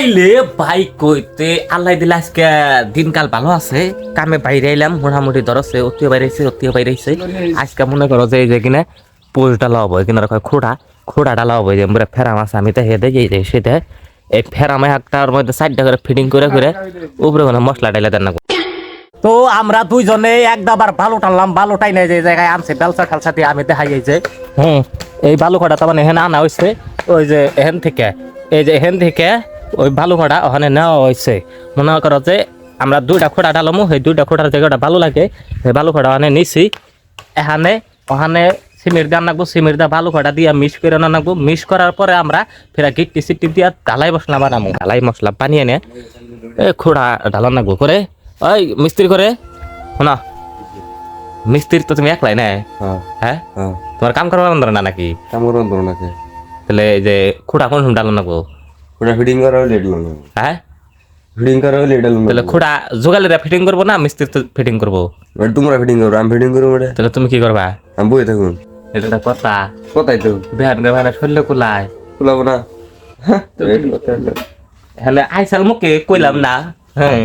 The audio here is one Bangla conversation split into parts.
তাইলে বাইক কইতে আল্লাহ দিলে আজকে দিনকাল ভালো আছে, কামে বাইরে এলাম, মোটামুটি ধরছে অতিও বাইরেছে আজকে মনে করো যে এই যে কিনা পোস্ট ডালা হবো কিনা খোড়া ডালা হবো যে আমরা ফেরাম আছে আমি তো হেঁটে যাই সেটা এই ফেরামে একটার মধ্যে সাইডটা করে ফিটিং করে উপরে কোনো মশলা ডাইলে দেন না। তো আমরা দুইজনে একদাবার বালু টানলাম, বালু টাইনে যে জায়গায় আনছে বেলসা খালসা দিয়ে আমি দেখাই যাইছে। এই বালু কটা তো মানে এখানে আনা হয়েছে ওই যে এখান থেকে, এই যে এখান থেকে ওই বালু খোড়া ওখানে নেওয়া হয়েছে। মনে করো যে আমরা দুইটা খোড়া ডালামো, সেই দুইটা খোড়ার জায়গাটা ভালো লাগে, সেই বালু খোড়া ওখানে নিছি। এখানে ওখানে সিমেন্ট দিয়ে আনাবো, সিমেন্ট দিয়ে বালু খোড়া দিয়ে মিক্স করে আনাবো, মিক্স করার পরে আমরা ফেরা গিট্টি সিটি দিয়ে ঢালাই মশলা বানাবো। ঢালাই মশলা বানিয়ে নে এই খোড়া ঢালা নাগবো করে। ওই মিস্ত্রি করে শোনা, মিস্ত্রি তো তুমি একলাই না? হ্যাঁ, তোমার কাম করবার না নাকি? কাম করবার নাকি? তাহলে এই যে খোড়া কোন ঢালা নাগবো? খোড়া ফিটিং করা হলে এটা লাগবে। হ্যাঁ, ফিটিং করা হলে এটা লাগবে। তাহলে খোড়া জোগালিরা ফিটিং করবো না মিস্ত্রি তো ফিটিং করবো? তোমরা ফিটিং করো, আমি ফিটিং করবো। তাহলে তুমি কি করবা? আমি বই থাকুন। এটা কথা কোথায় তো বেহার মানে শরীরে কুলায় কুলাবো না। হলে আইসাল মুখে কইলাম না। হ্যাঁ,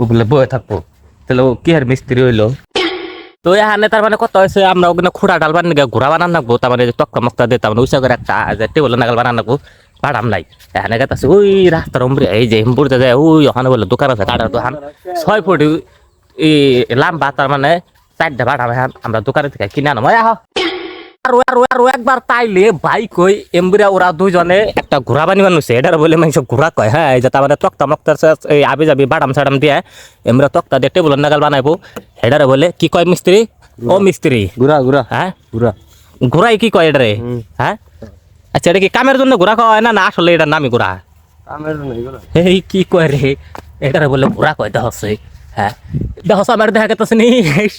ও বলে বয়ে থাকবো, তাহলে ও কি আর মিস্ত্রি হইলো? তো এখানে তার মানে কত হয়েছে, আমরা ওখানে খুঁড়া ডালবার নিয়ে ঘোরা বানান রাখবো, তার মানে তক্কা মক্কা দিয়ে তার মানে উঁচা করে একটা টেবল নাগাল বানান রাখবো। ভাড়াম নাই এখানে গেছে ওই রাস্তার উমরে, এই যে হিমপুরতে যায় ওই ওখানে বলে দোকান আছে কাটার দোকান 6 ফুট এই লাম্বা, তার মানে 4টা ভাড়া আমরা দোকানের থেকে কিনে আনো। আরো একবার তাইলে বাইক কই এমবিরা ওরা দুইজনে একটা ঘোড়া বানি বানুছে, এটার বলে মানুষ ঘোড়া কয়। হ্যাঁ, এই যে তার মানে তক্তা মক্তার এই আবি যাবি বাদাম সাডাম দিয়ে এমরা তক্তা দিয়ে টেবুল নাগাল বানাইবো। এটারে বলে কি কয় মিস্ত্রি? ও মিস্ত্রি ঘুরা। হ্যাঁ, ঘুরা ঘোড়াই কি কয় এটারে? হ্যাঁ, আচ্ছা এটা কি কামের জন্য ঘোড়া কয় না আসলে এটার নামই ঘোড়া? কামের নাই ঘুরা। এই কি কয় রে, এটারে বলে ঘোড়া কয় দেখছে। হ্যাঁ, দেখছ আমার দেখা গেছে নি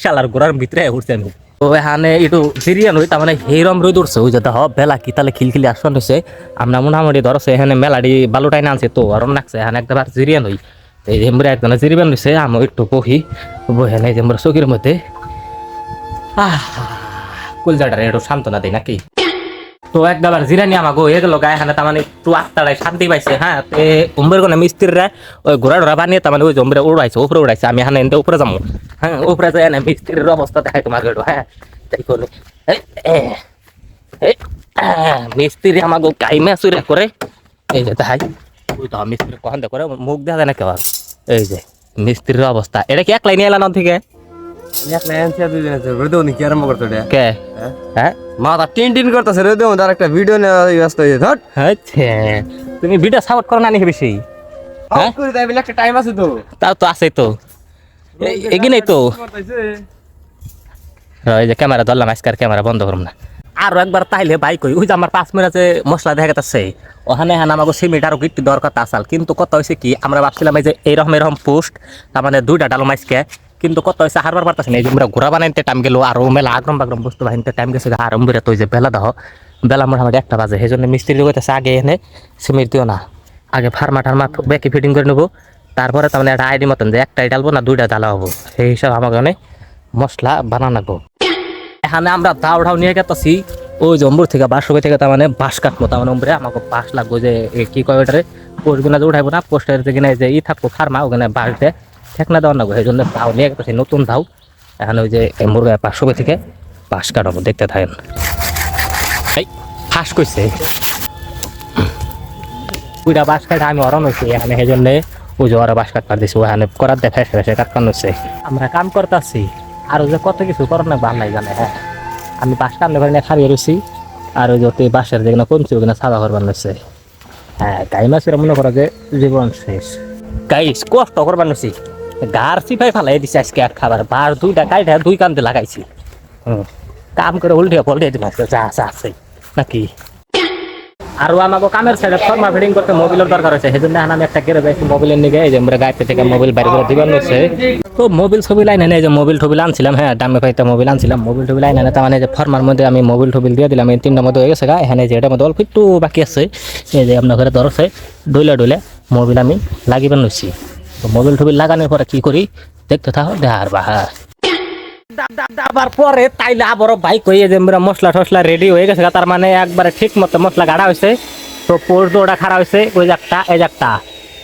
শালার ঘোড়ার ভিতরে উঠছে। তো এখানে একটু সিরিয়ান হই, তার মানে হেরম রোদ উঠছে ওই যে দেখ বেলা কি তাহলে খিলখিলি আসন হয়েছে। আমরা মোটামুটি ধরছে এখানে মেলাডি বালুটাই আনছে তো আরম লাগছে। এখানে একবার সিরিয়ান হই, এই যে আমরা একজনে জিরিবান হয়েছে, আমি একটু বহি বহে নেই যে আমরা চৌকির মধ্যে কুলজাটারে একটু সান্ত্বনা দিই নাকি। তো একবার জিরানি আমাকে হয়ে গেল গায়ে, এখানে তার মানে একটু আত্মারাই শান্তি পাইছে। হ্যাঁ, উম্বের কোনো মিস্ত্রিরা ওই ঘোড়া ঢোড়া বানিয়ে তার মানে ওই জম্বিরা উপরে উড়াইছে। আমি এখানে এনতে উপরে যাবো। হ্যাঁ, উপরে যাই না মিস্ত্রির অবস্থা দেখাই তোমাকে একটু। হ্যাঁ, তাই করলে মিস্ত্রি আমাকে গাইমা চুরা করে এই যে দেখাই ওই তো মিস্ত্রি কখন করে মুখ দেখা যায় না কেউ। এই যে মিস্ত্রির অবস্থা, এটা কি এক লাইনে এলাম থেকে কে? হ্যাঁ, মাথা টিন করতেছে রে, দেও তার একটা ভিডিও নেওয়া ব্যস্ত হয়ে ধর। আচ্ছা, তুমি ভিডিও সাপোর্ট করো না নাকি বেশি? হ্যাঁ, একটা টাইম আছে তো, তাও তো আছে তো এগিয়ে নেই তো। এই যে ক্যামেরা ধরলাম, আজকার ক্যামেরা বন্ধ করলাম না। আরো একবার তাইলে বাইক ওই যে আমার 5 মিনিটে মশলা দেখা যাচ্ছে ওখানে। হ্যাঁ, আমাকে সিমেন্ট আরো গিট্টি দরকার আসাল, কিন্তু কত হয়েছে কি আমরা ভাবছিলাম এই যে এরকম পোস্ট তার মানে 2টা ডালো মাইসকে, কিন্তু কত হয়েছে হারবার পারতেছে না। এই যে আমরা ঘোরা বানাইতে টাইম গেল, আর মেলা আগ্রম বাগ্রম বস্তু বাহিনীতে টাইম গেছে। আর বেড়ে তো যে বেলা দাও বেলা মোটামুটি 1টা বাজে, সেই জন্য মিস্ত্রি কইতেছে আগে এনে সিমেন্ট দিও না, আগে ফার্মা টার্মা ব্যাকে ফিটিং করে নেবো, তারপরে তার মানে একটা আইডি মতন যে 1টাই ডালবো না 2টা ডালা হবো, সেই হিসাবে আমাকে অনেক মশলা বানানো। এখানে আমরা দাও নিয়ে গেছি ওই জম্বুর থেকে বাঁশবে থেকে, তার মানে বাঁশ কাটবো, তার মানে উমরে আমাকে বাঁশ লাগবো। যে কি কয় ওটারে পোস্টগুলো যে উঠাইবো না, পোস্টের যেখানে যে থাকবো ফার্মা ওখানে বাঁশ দিয়ে ঠেকনা দেওয়ার লাগবো, সেই জন্য দাও নিয়ে গেছি নতুন দাও। এখানে ওই যে মুরগা বাঁশবে থেকে বাঁশ কাটাবো, দেখতে থাকেন। এই ফাঁস কইছে ওইটা বাঁশ কাটা আমি অরণ হয়েছি এখানে, সেই জন্য ওই যে ওরা বাঁশ কাটবার দিছি ওখানে করার দেখা ফেসে কাটকান হচ্ছে। আমরা কাম করতেছি আর যে কত কিছু করার না ভাল নাই জানে। হ্যাঁ, আমি বাঁশ কাটলে পারি না খারিয়ে রয়েছি, আর ওই যে বাঁশের যেগুলো কমছে ওখানে সাদা করবার নিচ্ছে। হ্যাঁ, গাই মাছের মনে করো যে জীবন শেষ, গাইস কষ্ট করবার নিচ্ছি, গার চিপাই ফালাই দিছি আজকে আর খাবার। বাঁশ 2টা কাইটা 2 কান্দে লাগাইছি। কাম করে উল্টিয়া পল্টিয়া দিন যা আছে নাকি। আর আমাকে কামের সাইডে ফর্মা ফিটিং করতে মোবিলের দরকার হয়েছে, সেই জন্য আমি একটা কেড়ে যাইছি মোবিলের নিগে। এই যে আমরা গাড়িতে থেকে মোবিল বাইরে করে দিবার হচ্ছে। তো মোবিল ছবি লাইন এনে যে মোবিল টবিল আনছিলাম, হ্যাঁ দামে পাইতে মোবিল আনছিলাম, মোবিল টবিল লাইন এনে তার মানে যে ফর্মার মধ্যে আমি মোবিল টবিল দিয়ে দিলাম। এই 3টার মধ্যে হয়ে গেছে গা। এখানে যে এটার মধ্যে অল্প একটু বাকি আছে, এই যে আপনার ঘরে ধরছে ডইলে মোবিল আমি লাগিবার নিচ্ছি। তো মোবিল টবিল লাগানোর পরে কি করি দেখতে থাকো দেখার বাহা। আবার পরে তাইলে আবারও বাইক হয়ে যে মশলা টসলা রেডি হয়ে গেছে, তার মানে একবারে ঠিক মতো মশলা গাড়া হয়েছে। তো পোস্ট ওটা খাড়া হয়েছে ওই একটা এই একটা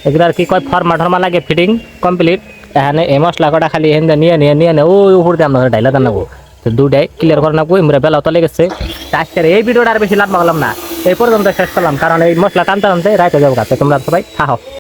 এগুলো আর কি কয় ফর্মা টর্মা লাগে ফিটিং কমপ্লিট এখানে এই মশলা কটা খালি এখান দিয়ে নিয়ে ওই উপর দিয়ে আমরা ডাইলা দেন নেবো তো দুটাই ক্লিয়ার করে নেবো আমরা বেলা তলে গেছে আজকের এই ভিডিওটা আর বেশি লাভ করলাম না এই পর্যন্ত শেষ করলাম কারণ এই মশলা টানতে টানতে রাইতে যাবো তোমরা সবাই খাও